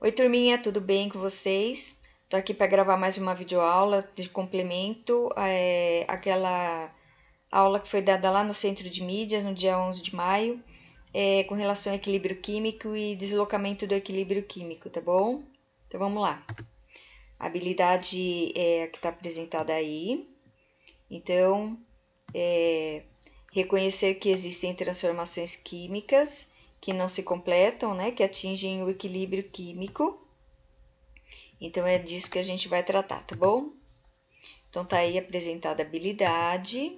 Oi, turminha, tudo bem com vocês? Tô aqui para gravar mais uma videoaula de complemento àquela aula que foi dada lá no Centro de Mídias no dia 11 de maio, com relação ao equilíbrio químico e deslocamento do equilíbrio químico, tá bom? Então vamos lá. A habilidade é a que está apresentada aí. Então, reconhecer que existem transformações químicas que não se completam, né, que atingem o equilíbrio químico. Então, é disso que a gente vai tratar, tá bom? Então, tá aí apresentada a habilidade.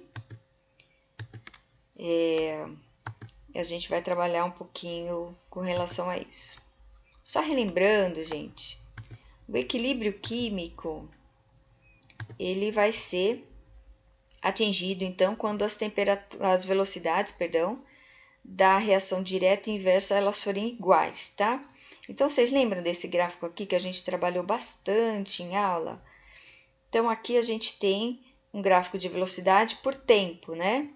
A gente vai trabalhar um pouquinho com relação a isso. Só relembrando, gente, o equilíbrio químico, ele vai ser atingido, então, quando as velocidades, da reação direta e inversa, elas forem iguais, tá? Então, vocês lembram desse gráfico aqui que a gente trabalhou bastante em aula? Então, aqui a gente tem um gráfico de velocidade por tempo, né?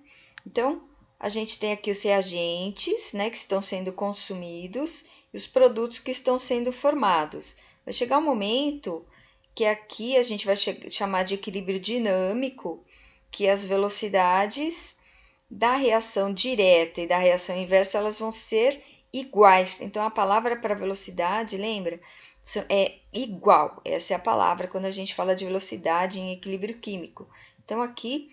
Então, a gente tem aqui os reagentes, né, que estão sendo consumidos e os produtos que estão sendo formados. Vai chegar um momento que aqui a gente vai chamar de equilíbrio dinâmico, que as velocidades da reação direta e da reação inversa, elas vão ser iguais. Então, a palavra para velocidade, lembra? É igual. Essa é a palavra quando a gente fala de velocidade em equilíbrio químico. Então, aqui,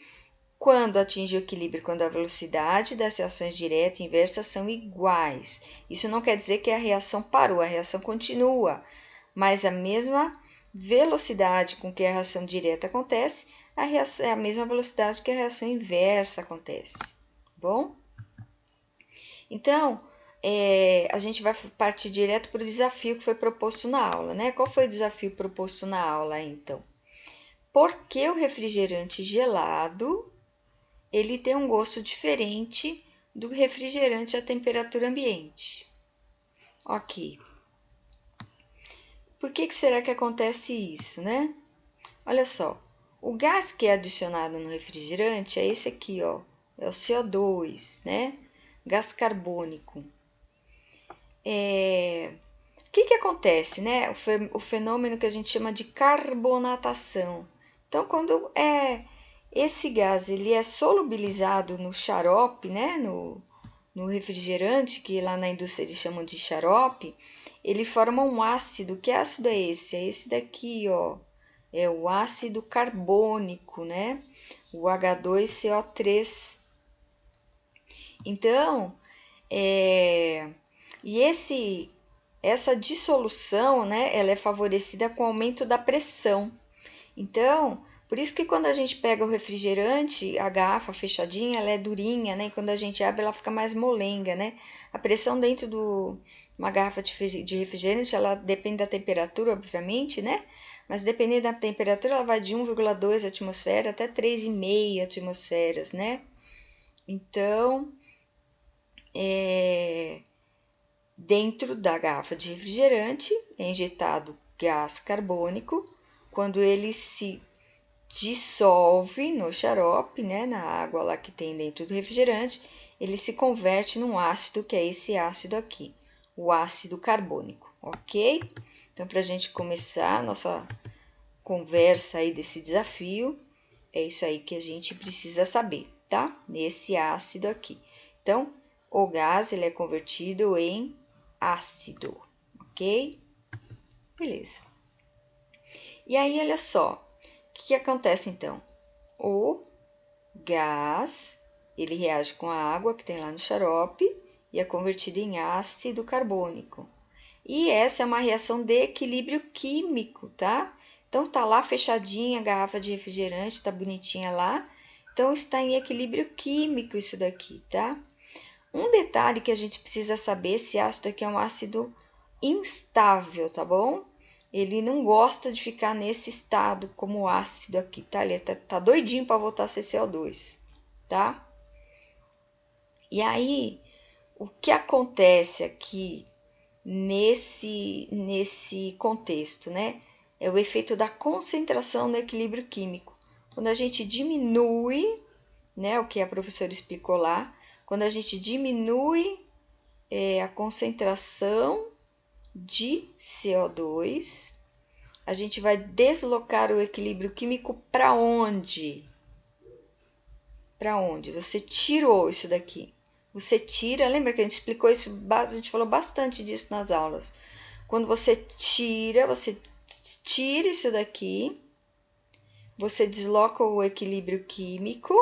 quando atinge o equilíbrio, quando a velocidade das reações direta e inversa são iguais. Isso não quer dizer que a reação parou, a reação continua, mas a mesma velocidade com que a reação direta acontece, é a mesma velocidade que a reação inversa acontece, bom? Então, a gente vai partir direto para o desafio que foi proposto na aula, né? Qual foi o desafio proposto na aula, então? Por que o refrigerante gelado, ele tem um gosto diferente do refrigerante à temperatura ambiente? Ok. Por que será que acontece isso, né? Olha só, o gás que é adicionado no refrigerante é esse aqui, ó, é o CO2, né? Gás carbônico. O que acontece, né? O fenômeno que a gente chama de carbonatação. Então, quando esse gás ele é solubilizado no xarope, né? No refrigerante, que lá na indústria eles chamam de xarope, ele forma um ácido. Que ácido é esse? É esse daqui, ó. É o ácido carbônico, né? O H2CO3. Então, essa dissolução, né, ela é favorecida com o aumento da pressão. Então, por isso que quando a gente pega o refrigerante, a garrafa fechadinha, ela é durinha, né? E quando a gente abre, ela fica mais molenga, né? A pressão dentro de uma garrafa de refrigerante, ela depende da temperatura, obviamente, né? Mas dependendo da temperatura, ela vai de 1,2 atmosfera até 3,5 atmosferas, né? Então, dentro da garrafa de refrigerante é injetado gás carbônico. Quando ele se dissolve no xarope, né, na água lá que tem dentro do refrigerante, ele se converte num ácido, que é esse ácido aqui, o ácido carbônico, ok? Então, para a gente começar a nossa conversa aí desse desafio, é isso aí que a gente precisa saber, tá? Nesse ácido aqui. Então, o gás ele é convertido em ácido, ok? Beleza. E aí, olha só, o que acontece então? O gás, ele reage com a água que tem lá no xarope e é convertido em ácido carbônico. E essa é uma reação de equilíbrio químico, tá? Então, tá lá fechadinha a garrafa de refrigerante, tá bonitinha lá. Então, está em equilíbrio químico isso daqui, tá? Um detalhe que a gente precisa saber, esse ácido aqui é um ácido instável, tá bom? Ele não gosta de ficar nesse estado como ácido aqui, tá? Ele tá doidinho para voltar a ser CO2, tá? E aí, o que acontece aqui nesse contexto, né? É o efeito da concentração no equilíbrio químico. Quando a gente diminui, né, o que a professora explicou lá, quando a gente diminui a concentração de CO2. A gente vai deslocar o equilíbrio químico para onde? Para onde? Você tirou isso daqui. Você tira, lembra que a gente explicou isso, a gente falou bastante disso nas aulas. Quando você tira isso daqui, você desloca o equilíbrio químico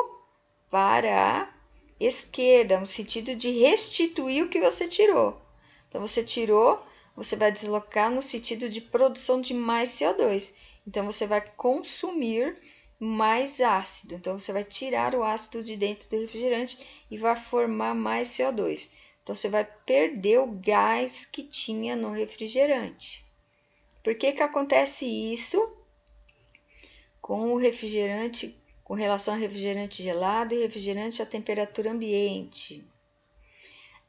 para a esquerda, no sentido de restituir o que você tirou. Então, você tirou, você vai deslocar no sentido de produção de mais CO2. Então, você vai consumir mais ácido. Então, você vai tirar o ácido de dentro do refrigerante e vai formar mais CO2. Então, você vai perder o gás que tinha no refrigerante. Por que acontece isso com o refrigerante, com relação a refrigerante gelado e refrigerante a temperatura ambiente?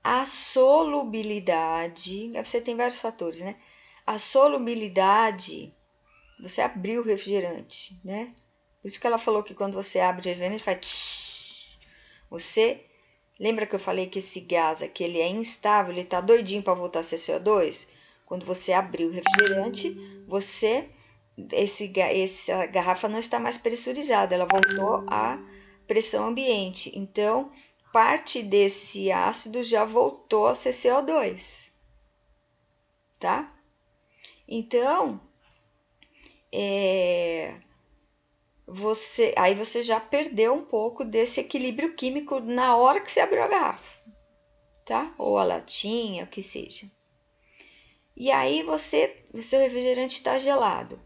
A solubilidade, você tem vários fatores, né? A solubilidade, você abriu o refrigerante, né? Por isso que ela falou que quando você abre o refrigerante faz tsh. Você lembra que eu falei que esse gás aqui ele é instável, ele tá doidinho para voltar a ser CO2? Quando você abriu o refrigerante, essa garrafa não está mais pressurizada, ela voltou à pressão ambiente. Então, parte desse ácido já voltou a ser CO2, tá? Então, aí você já perdeu um pouco desse equilíbrio químico na hora que você abriu a garrafa, tá? Ou a latinha, o que seja. E aí o seu refrigerante está gelado.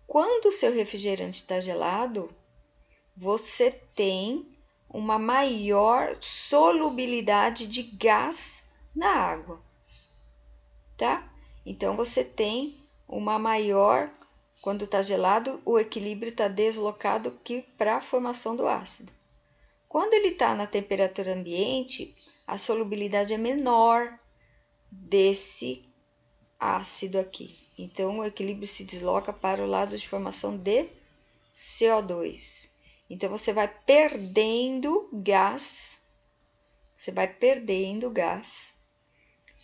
Quando o seu refrigerante está gelado, você tem uma maior solubilidade de gás na água, tá? Então, você tem uma maior, quando está gelado, o equilíbrio está deslocado para a formação do ácido. Quando ele está na temperatura ambiente, a solubilidade é menor desse ácido aqui. Então, o equilíbrio se desloca para o lado de formação de CO2. Então, você vai perdendo gás,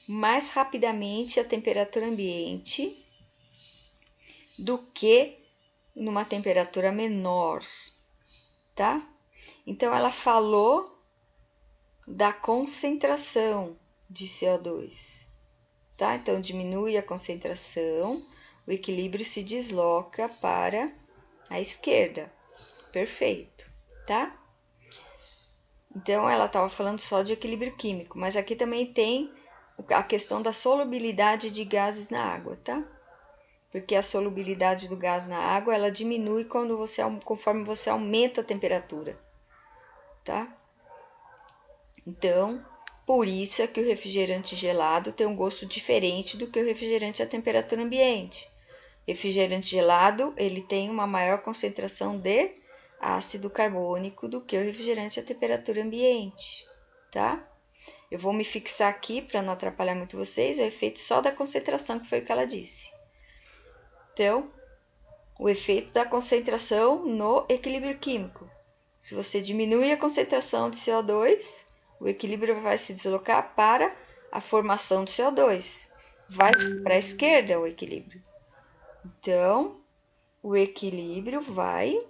mais rapidamente a temperatura ambiente do que numa temperatura menor, tá? Então, ela falou da concentração de CO2, tá? Então, diminui a concentração, o equilíbrio se desloca para a esquerda. Perfeito, tá? Então, ela estava falando só de equilíbrio químico, mas aqui também tem a questão da solubilidade de gases na água, tá? Porque a solubilidade do gás na água, ela diminui conforme você aumenta a temperatura, tá? Então, por isso é que o refrigerante gelado tem um gosto diferente do que o refrigerante à temperatura ambiente. Refrigerante gelado, ele tem uma maior concentração de ácido carbônico do que o refrigerante à temperatura ambiente, tá? Eu vou me fixar aqui para não atrapalhar muito vocês, o efeito só da concentração, que foi o que ela disse. Então, o efeito da concentração no equilíbrio químico. Se você diminui a concentração de CO2, o equilíbrio vai se deslocar para a formação de CO2. Vai para a esquerda o equilíbrio. Então, o equilíbrio vai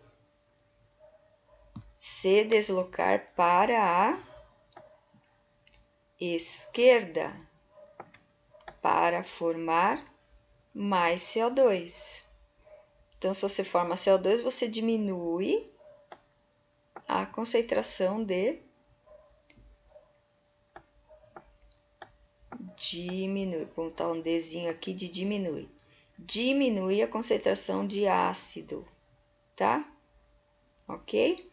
se deslocar para a esquerda para formar mais CO2. Então, se você forma CO2, você diminui a concentração diminui. Vou botar um Dzinho aqui de diminui. Diminui a concentração de ácido, tá? Ok?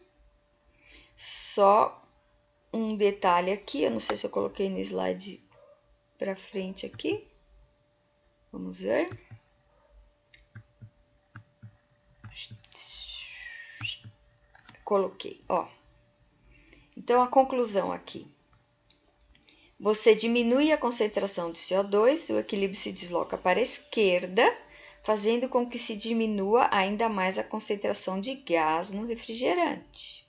Só um detalhe aqui, eu não sei se eu coloquei no slide para frente aqui. Vamos ver. Coloquei, ó. Então, a conclusão aqui. Você diminui a concentração de CO2, o equilíbrio se desloca para a esquerda, fazendo com que se diminua ainda mais a concentração de gás no refrigerante.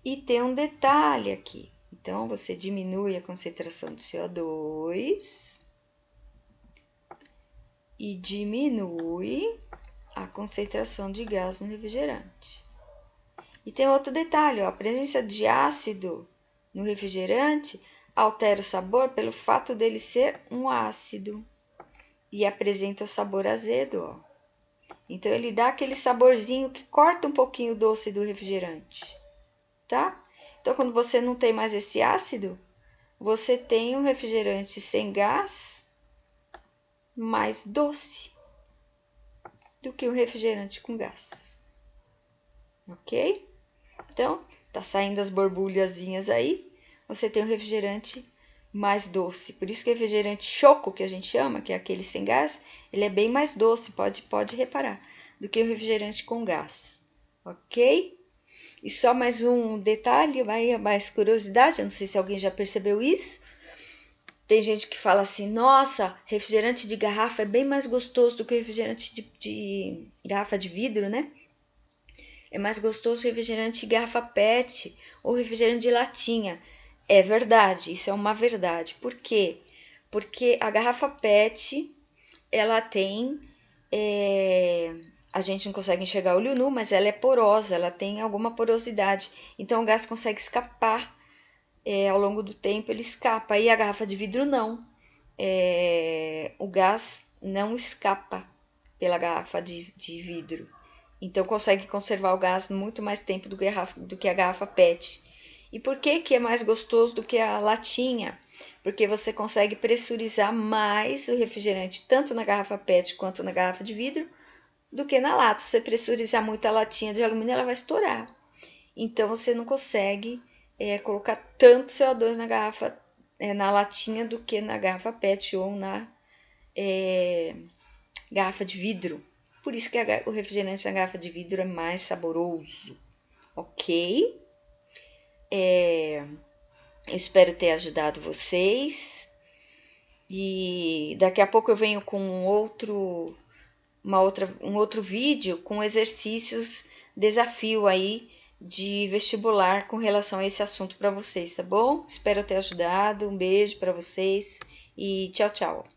E tem um detalhe aqui. Então, você diminui a concentração de CO2 e diminui a concentração de gás no refrigerante. E tem outro detalhe, ó, a presença de ácido no refrigerante altera o sabor pelo fato dele ser um ácido e apresenta o sabor azedo, ó. Então ele dá aquele saborzinho que corta um pouquinho o doce do refrigerante, tá? Então quando você não tem mais esse ácido, você tem um refrigerante sem gás mais doce do que um refrigerante com gás. Ok? Então, tá saindo as borbulhazinhas aí, você tem um refrigerante mais doce. Por isso que o refrigerante choco, que a gente chama, que é aquele sem gás, ele é bem mais doce, pode reparar, do que o refrigerante com gás. Ok? E só mais um detalhe, mais curiosidade, eu não sei se alguém já percebeu isso. Tem gente que fala assim, nossa, refrigerante de garrafa é bem mais gostoso do que refrigerante de garrafa de vidro, né? É mais gostoso refrigerante de garrafa PET ou refrigerante de latinha. É verdade, isso é uma verdade. Por quê? Porque a garrafa PET, ela tem... a gente não consegue enxergar olho nu, mas ela é porosa, ela tem alguma porosidade. Então o gás consegue escapar. Ao longo do tempo ele escapa. E a garrafa de vidro não. O gás não escapa pela garrafa de vidro. Então consegue conservar o gás muito mais tempo do que a garrafa PET. E por que é mais gostoso do que a latinha? Porque você consegue pressurizar mais o refrigerante, tanto na garrafa PET quanto na garrafa de vidro, do que na lata. Se você pressurizar muito a latinha de alumínio, ela vai estourar. Então você não consegue colocar tanto CO2 na garrafa, na latinha, do que na garrafa PET ou na garrafa de vidro. Por isso que o refrigerante na garrafa de vidro é mais saboroso, ok? Eu espero ter ajudado vocês. E daqui a pouco eu venho com um outro vídeo com exercícios, desafio aí de vestibular com relação a esse assunto para vocês, tá bom? Espero ter ajudado. Um beijo para vocês e tchau, tchau.